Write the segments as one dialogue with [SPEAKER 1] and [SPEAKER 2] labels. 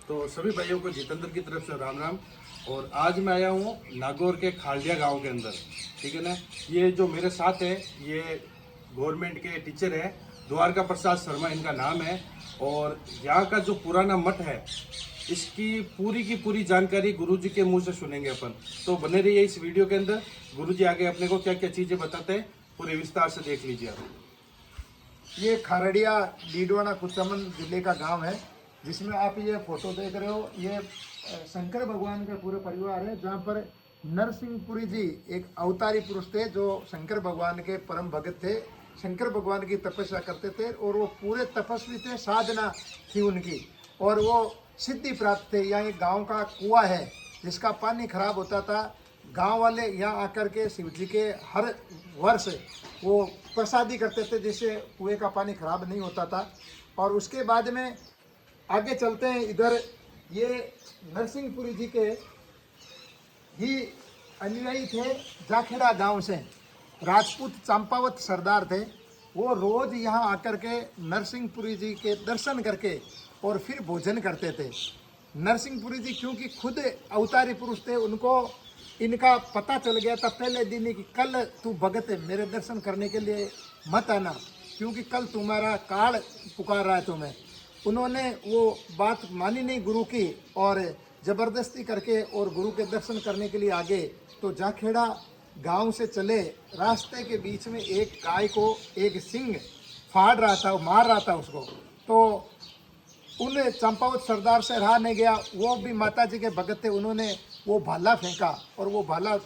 [SPEAKER 1] तो सभी भाइयों को जितेंद्र की तरफ से राम राम। और आज मैं आया हूँ नागौर के खालडिया गांव के अंदर, ठीक है ना। ये जो मेरे साथ है ये गवर्नमेंट के टीचर है, द्वारका प्रसाद शर्मा इनका नाम है। और यहाँ का जो पुराना मठ है इसकी पूरी की पूरी जानकारी गुरुजी के मुंह से सुनेंगे अपन। तो बने रहिए इस वीडियो के अंदर। गुरुजी आगे अपने को क्या क्या चीज़ें बताते हैं पूरे विस्तार से देख लीजिए आप।
[SPEAKER 2] ये खारड़िया डीडवाना कुचामन जिले का गांव है, जिसमें आप ये फोटो देख रहे हो। ये शंकर भगवान का पूरे परिवार है, जहाँ पर नरसिंहपुरी जी एक अवतारी पुरुष थे जो शंकर भगवान के परम भगत थे। शंकर भगवान की तपस्या करते थे और वो पूरे तपस्वी थे, साधना थी उनकी और वो सिद्धि प्राप्त थे। यहाँ एक गाँव का कुआं है जिसका पानी खराब होता था। गांव वाले यहाँ आकर के शिव जी के हर वर्ष वो प्रसादी करते थे, जिससे कुएं का पानी खराब नहीं होता था। और उसके बाद में आगे चलते हैं। इधर ये नरसिंहपुरी जी के ही अनुयायी थे, जाखेड़ा गांव से राजपूत चंपावत सरदार थे। वो रोज यहाँ आकर के नरसिंहपुरी जी के दर्शन करके और फिर भोजन करते थे। नरसिंहपुरी जी क्योंकि खुद अवतारी पुरुष थे, उनको इनका पता चल गया था पहले दिन ही कि कल तू भगत है, मेरे दर्शन करने के लिए मत आना, क्योंकि कल तुम्हारा काल पुकार रहा है तुम्हें। उन्होंने वो बात मानी नहीं गुरु की और ज़बरदस्ती करके और गुरु के दर्शन करने के लिए आगे। तो जाखेड़ा गांव से चले, रास्ते के बीच में एक गाय को एक सिंह फाड़ रहा था, मार रहा था उसको। तो उन चंपावत सरदार से रहा नहीं गया, वो भी माता जी के भगत थे। उन्होंने वो भाला फेंका और वो भाला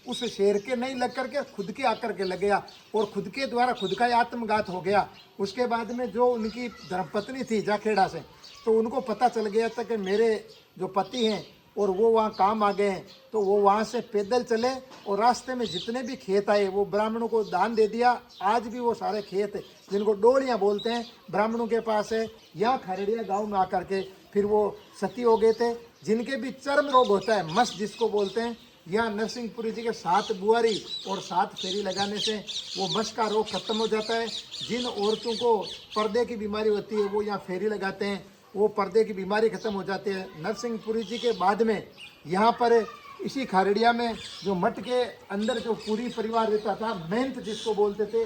[SPEAKER 2] उस शेर के नहीं लग करके खुद के आकर के लग गया और खुद के द्वारा खुद का ही आत्मघात हो गया। उसके बाद में जो उनकी धर्मपत्नी थी जाखेड़ा से, तो उनको पता चल गया था कि मेरे जो पति हैं और वो वहाँ काम आ गए हैं। तो वो वहाँ से पैदल चले और रास्ते में जितने भी खेत आए वो ब्राह्मणों को दान दे दिया। आज भी वो सारे खेत जिनको डोलियाँ बोलते हैं ब्राह्मणों के पास है। यहाँ खरड़िया गाँव में आकर के फिर वो सती हो गए थे। जिनके भी चर्म रोग होता है, मस जिसको बोलते हैं, यहाँ नरसिंहपुरी जी के 7 बुआरी और 7 फेरी लगाने से वो मस का रोग खत्म हो जाता है। जिन औरतों को पर्दे की बीमारी होती है वो यहाँ फेरी लगाते हैं, वो पर्दे की बीमारी खत्म हो जाती है। नरसिंहपुरी जी के बाद में यहाँ पर इसी खारड़िया में जो मठ के अंदर जो पूरी परिवार रहता था, महंत जिसको बोलते थे,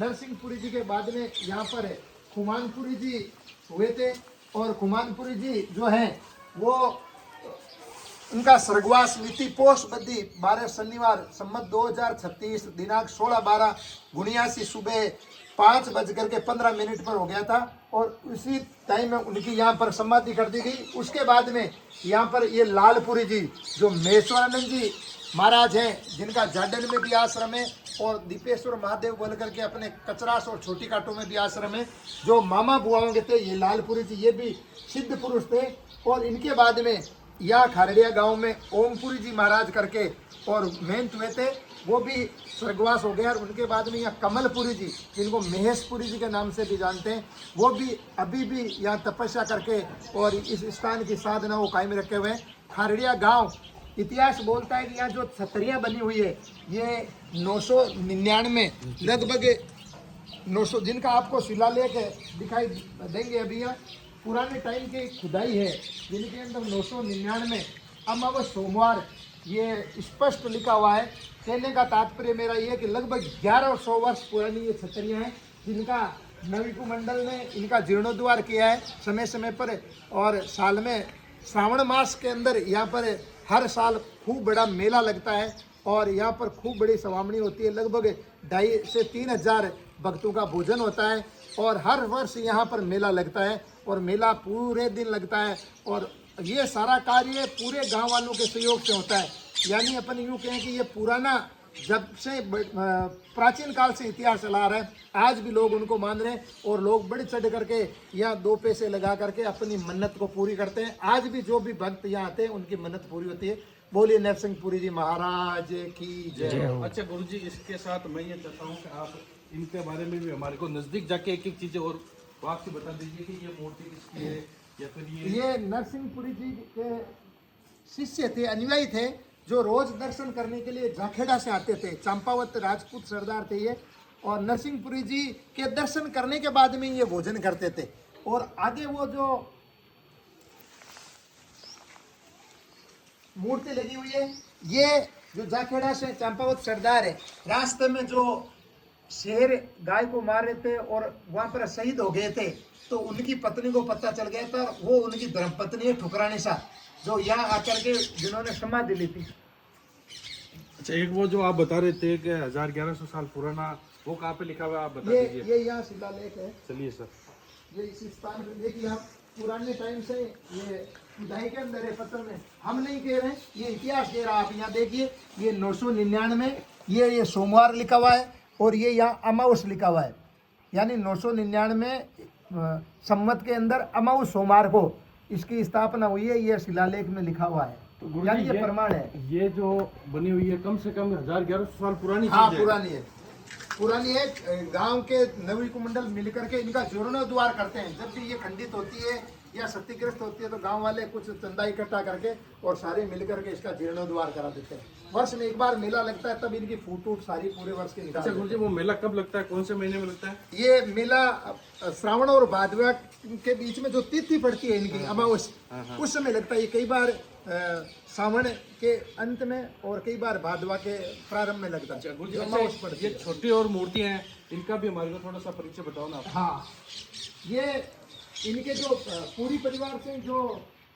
[SPEAKER 2] नरसिंहपुरी जी के बाद में यहाँ पर खुमानपुरी जी हुए थे। और खुमानपुरी जी जो हैं वो उनका स्वर्गवास मिति पोष बद्दी 12 शनिवार संमत 2036 दिनांक 16/12 सुबह 5:15 पर हो गया था और उसी टाइम में उनकी यहाँ पर समाधि कर दी गई। उसके बाद में यहाँ पर ये लालपुरी जी जो महेश्वरानंद जी महाराज हैं, जिनका जाडन में भी आश्रम है और दीपेश्वर महादेव बोल करके अपने कचरास और छोटी काटों में भी आश्रम है। जो मामा बुआओं के थे ये लालपुरी जी, ये भी सिद्ध पुरुष थे। और इनके बाद में यहाँ खारड़िया गांव में ओमपुरी जी महाराज करके और महंत हुए थे, वो भी स्वर्गवास हो गया। और उनके बाद में यहाँ कमलपुरी जी, जिनको महेशपुरी जी के नाम से भी जानते हैं, वो भी अभी भी यहाँ तपस्या करके और इस स्थान की साधना वो कायम रखे हुए हैं। खारड़िया गांव इतिहास बोलता है कि यहाँ जो छतरियाँ बनी हुई है ये 999 लगभग 900, जिनका आपको शिलालेख दिखाई देंगे अभी यहाँ पुराने टाइम की खुदाई है, जिनके अंदर 999 अमावस सोमवार ये स्पष्ट लिखा हुआ है। कहने का तात्पर्य मेरा ये कि लगभग 1100 वर्ष पुरानी ये छतरियाँ हैं, जिनका नवीकु मंडल ने इनका जीर्णोद्वार किया है समय समय पर। और साल में श्रावण मास के अंदर यहाँ पर हर साल खूब बड़ा मेला लगता है और यहाँ पर खूब बड़ी सवामणी होती है। लगभग 2,500 से 3,000 भक्तों का भोजन होता है और हर वर्ष यहाँ पर मेला लगता है और मेला पूरे दिन लगता है। और ये सारा कार्य पूरे गांव वालों के सहयोग से होता है। यानी अपन यूँ कहें कि ये पुराना जब से प्राचीन काल से इतिहास चला रहा है, आज भी लोग उनको मान रहे हैं और लोग बढ़ चढ़ करके यहाँ 2 पैसे लगा करके अपनी मन्नत को पूरी करते हैं। आज भी जो भी भक्त यहाँ आते हैं उनकी मन्नत पूरी होती है। बोलिए नरसिंहपुरी जी महाराज की जय।
[SPEAKER 1] अच्छा गुरु जी, इसके साथ मैं ये चाहता हूँ कि आप इनके बारे में भी हमारे को नज़दीक जाके एक एक चीज़ें और आपसे बता दीजिए कि ये मूर्ति किसकी है या फिर
[SPEAKER 2] ये नरसिंहपुरी जी के शिष्य थे, अनुयायी थे, जो रोज दर्शन करने के लिए जाखेड़ा से आते थे। चंपावत राजपूत सरदार थे ये। और नरसिंहपुरी जी के दर्शन करने के बाद में ये भोजन करते थे। और आगे वो जो मूर्ति लगी हुई है। ये जो जाखेड़ा से चंपावत सरदार है, रास्ते में जो शेर गाय को मार रहे थे और वहां पर शहीद हो गए थे, तो उनकी पत्नी को पता चल गया था। वो उनकी धर्मपत्नी है ठुकरानी शाह, जो यहाँ आकर के जिन्होंने समाधि ली थी।
[SPEAKER 1] अच्छा, एक वो जो आप बता रहे थे कि 1100 साल पुराना, वो कहाँ पे लिखा हुआ है, आप बता दीजिए।
[SPEAKER 2] ये यहाँ शिलालेख है।
[SPEAKER 1] चलिए सर।
[SPEAKER 2] ये इसी स्थान पे देखिए, आप पुराने टाइम से ये खुदाई के अंदर है पत्थर में, हम नहीं कह रहे हैं, ये इतिहास कह रहा है। आप यहाँ देखिए, ये 999 ये सोमवार लिखा हुआ है, और ये यहाँ अमावस लिखा हुआ है। यानी 999 सम्मत के अंदर अमावस सोमवार को इसकी स्थापना हुई है, ये शिलालेख में लिखा हुआ है।
[SPEAKER 1] तो
[SPEAKER 2] यानी ये प्रमाण है।
[SPEAKER 1] ये जो बनी हुई है कम से कम 1100 साल पुरानी
[SPEAKER 2] हाँ,
[SPEAKER 1] चीज़ है।
[SPEAKER 2] पुरानी है। गांव के नवी कुमंडल मिलकर के इनका जीर्णोद्वार करते हैं। जब भी ये खंडित होती है या क्षतिग्रस्त होती है, तो गांव वाले कुछ चंदा इकट्ठा करके और सारे मिलकर के इसका जीर्णोद्वार करा देते हैं। वर्ष में एक बार मेला लगता है, तब इनकी फूट उट सारी पूरे वर्ष की निकाल।
[SPEAKER 1] अच्छा गुरुजी, वो मेला कब लगता है, कौन से महीने में लगता है?
[SPEAKER 2] ये मेला श्रावण और भादवा के बीच में जो तिथि पड़ती है इनकी अमावस, उस समय लगता है। ये कई बार सावन के अंत में और कई बार भादवा के प्रारंभ में लगता है।
[SPEAKER 1] गुरुजी,
[SPEAKER 2] अमावस पड़ती
[SPEAKER 1] ये
[SPEAKER 2] है।
[SPEAKER 1] छोटी और मूर्तियां हैं, इनका भी हमारे को थोड़ा सा परिचय बताओ ना आप।
[SPEAKER 2] हाँ, ये इनके जो पूरी परिवार से जो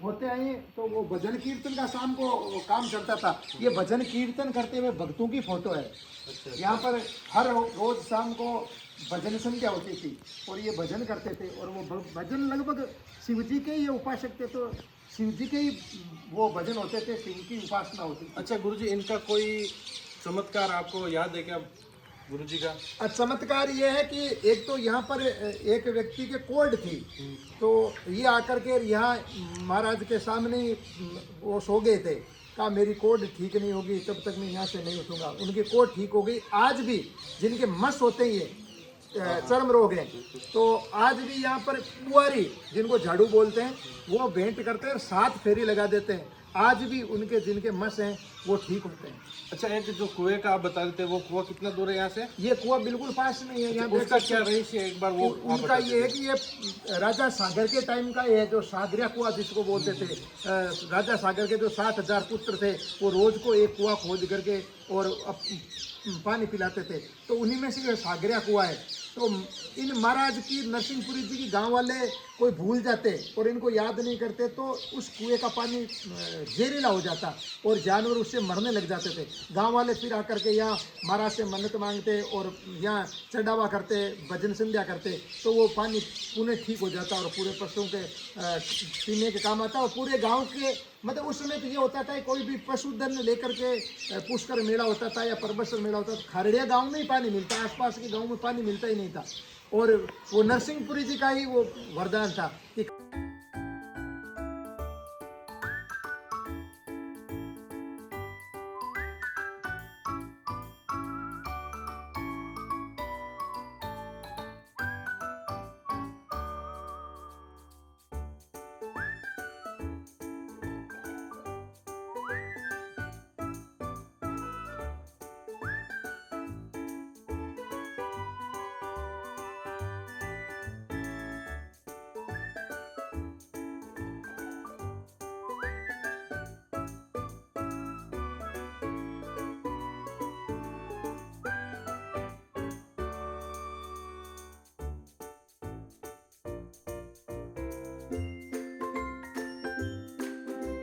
[SPEAKER 2] होते आए, तो वो भजन कीर्तन का शाम को काम चलता था। ये भजन कीर्तन करते हुए भक्तों की फोटो है। यहाँ पर हर रोज शाम को भजन संध्या होती थी, और ये भजन करते थे। और वो भजन लगभग शिव जी के ही उपासक थे, तो शिव जी के ही वो भजन होते थे, शिव की उपासना होती थी।
[SPEAKER 1] अच्छा गुरुजी, इनका कोई चमत्कार आपको याद है क्या गुरुजी का?
[SPEAKER 2] चमत्कार ये है कि एक तो यहाँ पर एक व्यक्ति के कोर्ट थी, तो ये आकर के यहाँ महाराज के सामने वो सो गए थे। कहा मेरी कोर्ट ठीक नहीं होगी तब तक मैं यहाँ से नहीं उठूंगा। उनकी कोर्ट ठीक हो गई। आज भी जिनके मस होते ही चर्म रोग हैं, तो आज भी यहाँ पर कुंवारी जिनको झाड़ू बोलते हैं, वो भेंट करते हैं और 7 फेरी लगा देते हैं। आज भी उनके जिनके मस हैं वो ठीक होते हैं।
[SPEAKER 1] अच्छा, एक जो कुएं का आप बता रहे थे, वो कुआं कितना दूर है यहाँ से?
[SPEAKER 2] ये कुआं बिल्कुल पास में ही है। यहाँ
[SPEAKER 1] उसका क्या रहस्य है, एक बार वो आप
[SPEAKER 2] उनका ये है कि ये राजा सागर के टाइम का है, जो सागरिया कुआं जिसको बोलते थे। राजा सागर के जो 60,000 पुत्र थे, वो रोज को एक कुआं खोद करके और पानी पिलाते थे, तो उन्हीं में से ये सागरिया कुआं है। तो इन महाराज की नरसिंहपुरी जी की गांव वाले कोई भूल जाते और इनको याद नहीं करते, तो उस कुएं का पानी जहरीला हो जाता और जानवर उससे मरने लग जाते थे। गांव वाले फिर आकर के यहाँ महाराज से मन्नत मांगते और यहाँ चढ़ावा करते, भजन संध्या करते, तो वो पानी पुनः ठीक हो जाता और पूरे पशुओं के पीने के काम आता। और पूरे गाँव के मतलब उस समय तो ये होता था, कोई भी पशुधन लेकर के पुष्कर मेला होता था या परबसर मेला होता था, खारड़िया गांव में ही पानी मिलता, आसपास के गांव में पानी मिलता ही नहीं था। और वो नरसिंहपुरी जी का ही वो वरदान था कि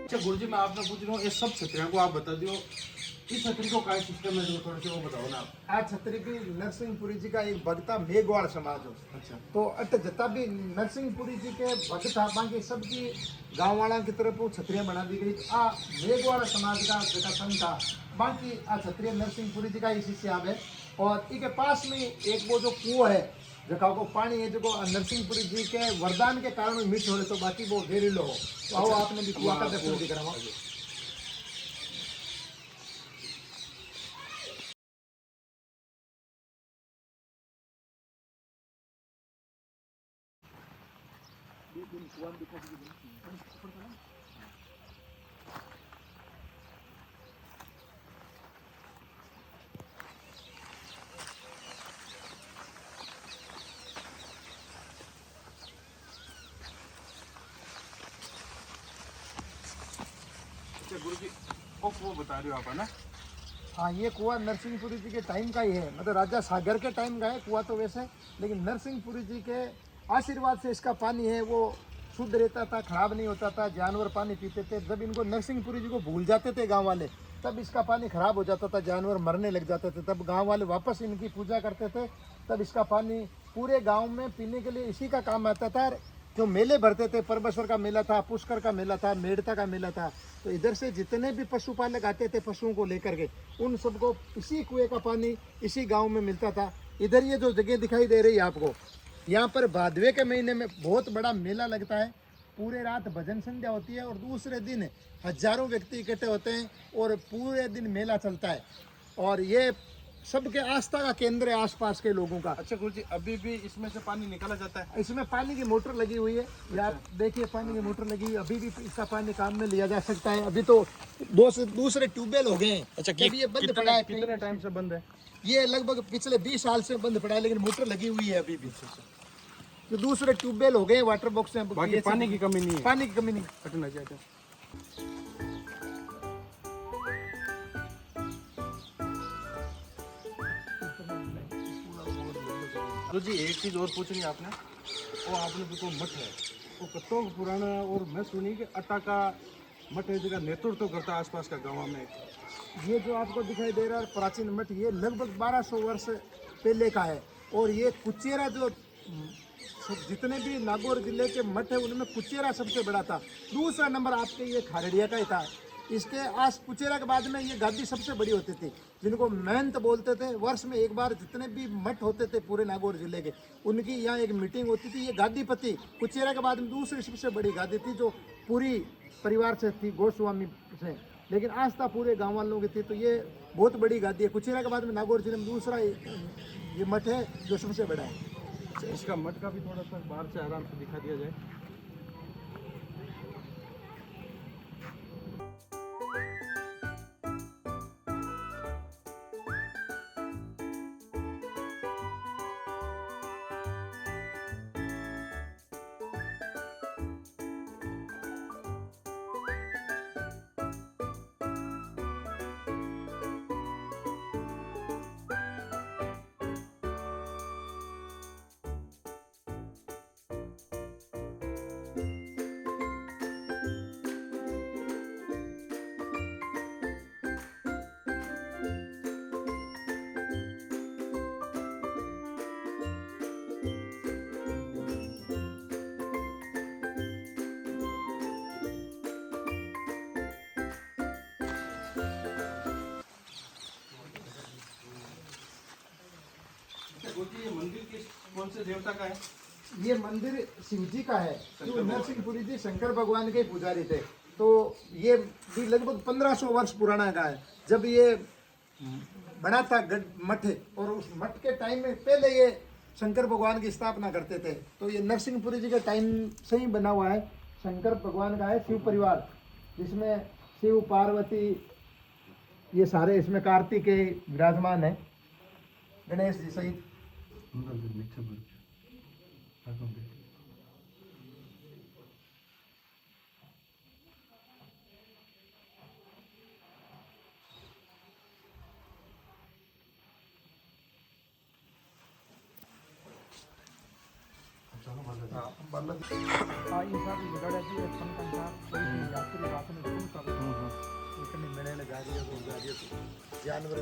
[SPEAKER 1] अच्छा गुरुजी, मैं आपसे पूछ रहा हूँ, ये सब छतरियों को आप बता दियो, इस छतरी को क्या सिस्टम है, जो थोड़े से वो बताओ ना आप।
[SPEAKER 2] आज छत्री भी नरसिंहपुरी जी का एक भक्ता मेघवाड़ समाज हो।
[SPEAKER 1] अच्छा,
[SPEAKER 2] तो अट जता भी नरसिंहपुरी जी के भक्त था, बाकी सबकी गाँव वाला की तरफ वो छत्रियाँ बना दी गई। आ मेघवाड़ा समाज का जगह संघ था, बाकी आ छत्रिय नरसिंहपुरी जी का ही शिष्य है। और इनके पास में एक वो जो कुआं है, जगह को पानी है, जो नरसिंहपुरी जी के वरदान के कारण मीठ हो रहे, तो बाकी वो घेरिलो हो। तो आओ आपने भी कुआं का दर्शन दिख रहा हूँ।
[SPEAKER 1] गुरुजी वो कुआं बता रहे हो आप, है ना?
[SPEAKER 2] हाँ, ये कुआं नरसिंहपुरी जी के टाइम का ही है, मतलब राजा सागर के टाइम का है कुआं तो वैसे, लेकिन नरसिंहपुरी जी के आशीर्वाद से इसका पानी है वो शुद्ध रहता था, खराब नहीं होता था, जानवर पानी पीते थे। जब इनको नरसिंहपुरी जी को भूल जाते थे गांव वाले, तब इसका पानी खराब हो जाता था, जानवर मरने लग जाते थे, तब गांव वाले वापस इनकी पूजा करते थे। तब इसका पानी पूरे गांव में पीने के लिए इसी का काम आता था। जो मेले भरते थे, परबसर का मेला था, पुष्कर का मेला था, मेड़ता का मेला था, तो इधर से जितने भी पशुपालक आते थे पशुओं को लेकर के, उन सबको इसी कुएं का पानी इसी गांव में मिलता था। इधर ये जो जगह दिखाई दे रही है आपको, यहाँ पर भादवे के महीने में बहुत बड़ा मेला लगता है। पूरे रात भजन संध्या होती है और दूसरे दिन हजारों व्यक्ति इकट्ठे होते हैं और पूरे दिन मेला चलता है। और ये सबके आस्था का केंद्र है आसपास के लोगों का।
[SPEAKER 1] अच्छा गुरुजी, अभी भी इसमें से पानी निकाला जाता है?
[SPEAKER 2] इसमें पानी की मोटर लगी हुई है, ये आप देखिए पानी की मोटर लगी हुई है, अभी भी इसका पानी काम में लिया जा सकता है। अभी तो दूसरे ट्यूबवेल हो गए हैं।
[SPEAKER 1] अच्छा,
[SPEAKER 2] जब ये बंद पड़ा है,
[SPEAKER 1] कितने टाइम से बंद है?
[SPEAKER 2] ये लगभग पिछले 20 साल से बंद पड़ा है, लेकिन मोटर लगी हुई है अभी भी। तो दूसरे ट्यूबवेल हो गए, वाटर बॉक्स हैं,
[SPEAKER 1] बाकी पानी की कमी नहीं है?
[SPEAKER 2] पानी की कमी नहीं।
[SPEAKER 1] हटना चाहिए। तो जी एक चीज़ और पूछनी है आपने, वो आपने जो मठ है वो कतो पुराना है, और मैं सुनी कि अट्टा का मठ है जगह नेतृत्व करता है आसपास का गाँव में।
[SPEAKER 2] ये जो आपको दिखाई दे रहा है प्राचीन मठ, ये लगभग 1200 वर्ष पहले का है। और ये कुचेरा जो जितने भी नागौर जिले के मठ है उनमें कुचेरा सबसे बड़ा था। दूसरा नंबर आपके ये खारड़िया का ही था। इसके आस कुचेरा के बाद में ये गादी सबसे बड़ी होती थी, जिनको महंत बोलते थे। वर्ष में एक बार जितने भी मठ होते थे पूरे नागौर जिले के, उनकी यहाँ एक मीटिंग होती थी। ये गादीपति कुचेरा के बाद में दूसरी सबसे बड़ी गादी थी, जो पूरी परिवार से थी, गोस्वामी से, लेकिन आस्था पूरे गाँव वालों की थी। तो ये बहुत बड़ी गादी है। कुचेरा के बाद में नागौर जिले में दूसरा ये मठ है जो सबसे बड़ा है।
[SPEAKER 1] इसका मठ का भी थोड़ा सा बाहर से आराम से दिखा दिया जाए। ये मंदिर किस कौन से देवता का है?
[SPEAKER 2] ये मंदिर शिव जी का है, जो नरसिंहपुरी जी शंकर भगवान के पुजारी थे। तो ये भी लगभग 1500 वर्ष पुराना का है। जब ये बना था मठ, और उस मठ के टाइम में पहले ये शंकर भगवान की स्थापना करते थे। तो ये नरसिंहपुरी जी के टाइम से ही बना हुआ है। शंकर भगवान का है शिव परिवार, जिसमें शिव पार्वती ये सारे, इसमें कार्तिकेय विराजमान है, गणेश जी सहित। जानवर